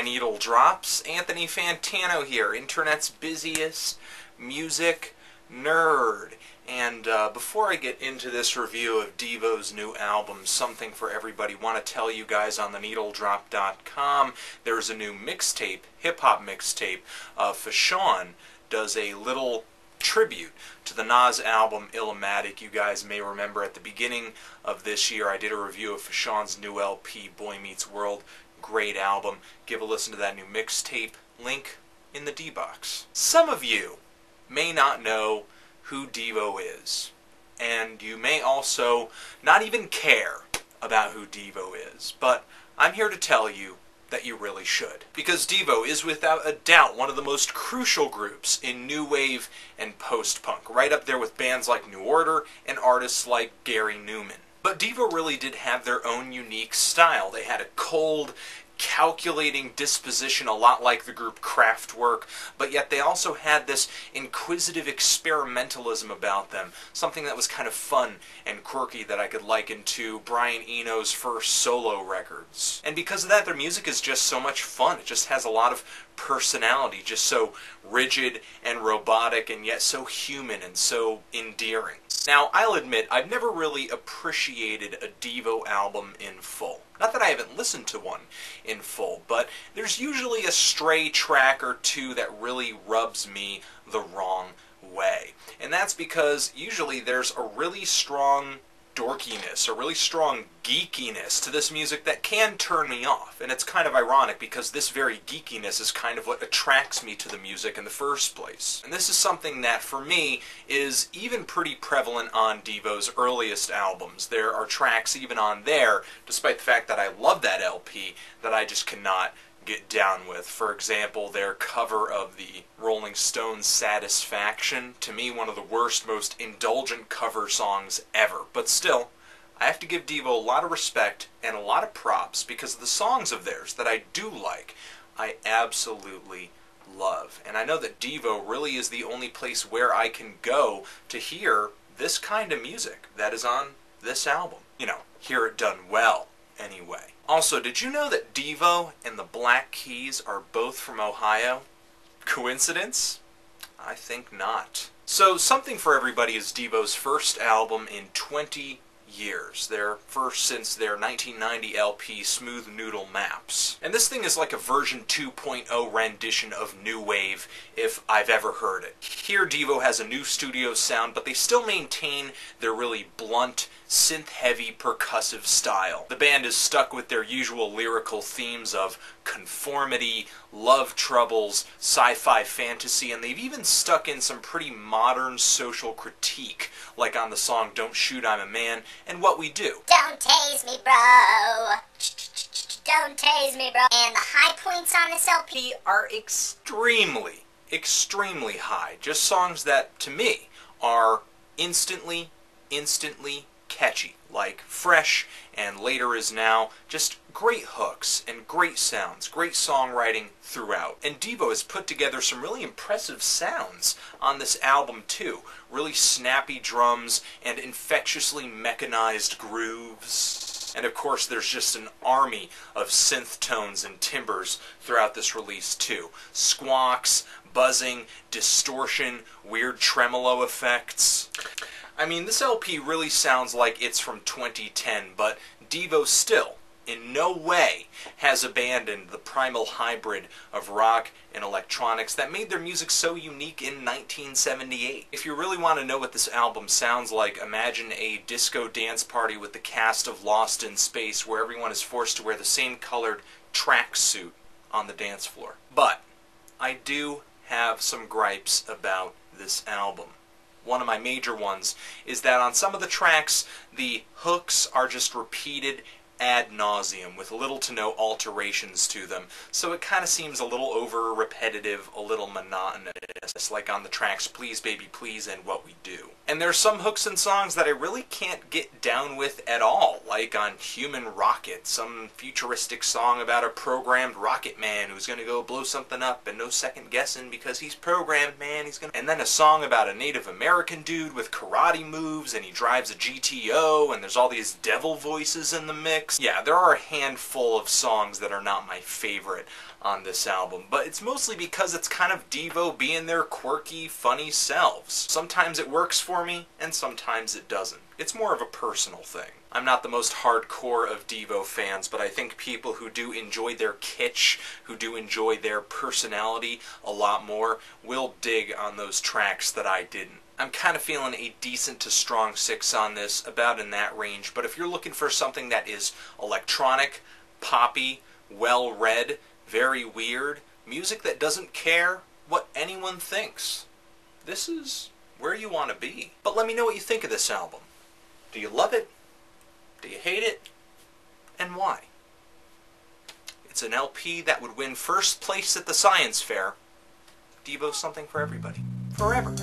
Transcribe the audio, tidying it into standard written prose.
Needle Drops. Anthony Fantano here, internet's busiest music nerd. And before I get into this review of Devo's new album, Something for Everybody, want to tell you guys on theneedledrop.com there's a new mixtape, hip-hop mixtape. Fashawn does a little tribute to the Nas album Illmatic. You guys may remember at the beginning of this year I did a review of Fashawn's new LP, Boy Meets World. Great album. Give a listen to that new mixtape. Link in the D-Box. Some of you may not know who Devo is, and you may also not even care about who Devo is, but I'm here to tell you that you really should. Because Devo is without a doubt one of the most crucial groups in new wave and post-punk, right up there with bands like New Order and artists like Gary Newman. But Devo really did have their own unique style. They had a cold, calculating disposition, a lot like the group Kraftwerk, but yet they also had this inquisitive experimentalism about them, something that was kind of fun and quirky that I could liken to Brian Eno's first solo records. And because of that, their music is just so much fun. It just has a lot of personality, just so rigid and robotic and yet so human and so endearing. Now, I'll admit, I've never really appreciated a Devo album in full. Not that I haven't listened to one in full, but there's usually a stray track or two that really rubs me the wrong way. And that's because usually there's a really strong dorkiness, a really strong geekiness to this music that can turn me off. And it's kind of ironic because this very geekiness is kind of what attracts me to the music in the first place. And this is something that, for me, is even pretty prevalent on Devo's earliest albums. There are tracks even on there, despite the fact that I love that LP, that I just cannot get down with. For example, their cover of the Rolling Stones' Satisfaction, to me one of the worst, most indulgent cover songs ever. But still, I have to give Devo a lot of respect and a lot of props because of the songs of theirs that I do like, I absolutely love. And I know that Devo really is the only place where I can go to hear this kind of music that is on this album. You know, hear it done well, anyway. Also, did you know that Devo and the Black Keys are both from Ohio? Coincidence? I think not. So, Something for Everybody is Devo's first album in 20 years. Their first since their 1990 LP, Smooth Noodle Maps. And this thing is like a version 2.0 rendition of New Wave, if I've ever heard it. Here Devo has a new studio sound, but they still maintain their really blunt, synth-heavy, percussive style. The band is stuck with their usual lyrical themes of conformity, love troubles, sci-fi fantasy, and they've even stuck in some pretty modern social critique, like on the song Don't Shoot, I'm a Man, and What We Do. Don't tase me, bro. Don't tase me, bro. And the high points on this LP are extremely high. Just songs that, to me, are instantly catchy, like Fresh and Later Is Now. Just great hooks and great sounds, great songwriting throughout. And Devo has put together some really impressive sounds on this album too. Really snappy drums and infectiously mechanized grooves. And of course there's just an army of synth tones and timbres throughout this release too. Squawks, buzzing, distortion, weird tremolo effects. I mean, this LP really sounds like it's from 2010, but Devo still, in no way, has abandoned the primal hybrid of rock and electronics that made their music so unique in 1978. If you really want to know what this album sounds like, imagine a disco dance party with the cast of Lost in Space, where everyone is forced to wear the same colored tracksuit on the dance floor. But I do have some gripes about this album. One of my major ones is that on some of the tracks, the hooks are just repeated ad nauseum with little to no alterations to them, so it kind of seems a little over repetitive, a little monotonous, like on the tracks Please Baby Please and What We Do. And there's some hooks and songs that I really can't get down with at all, like on Human Rocket, some futuristic song about a programmed rocket man who's gonna go blow something up and no second guessing because he's programmed, man, he's gonna... And then a song about a Native American dude with karate moves and he drives a GTO and there's all these devil voices in the mix. 6. Yeah, there are a handful of songs that are not my favorite on this album, but it's mostly because it's kind of Devo being their quirky, funny selves. Sometimes it works for me, and sometimes it doesn't. It's more of a personal thing. I'm not the most hardcore of Devo fans, but I think people who do enjoy their kitsch, who do enjoy their personality a lot more, will dig on those tracks that I didn't. I'm kind of feeling a decent to strong 6 on this, about in that range, but if you're looking for something that is electronic, poppy, well-read, very weird, music that doesn't care what anyone thinks, this is where you want to be. But let me know what you think of this album. Do you love it? Do you hate it? And why? It's an LP that would win first place at the science fair. Devo's something for everybody. Forever.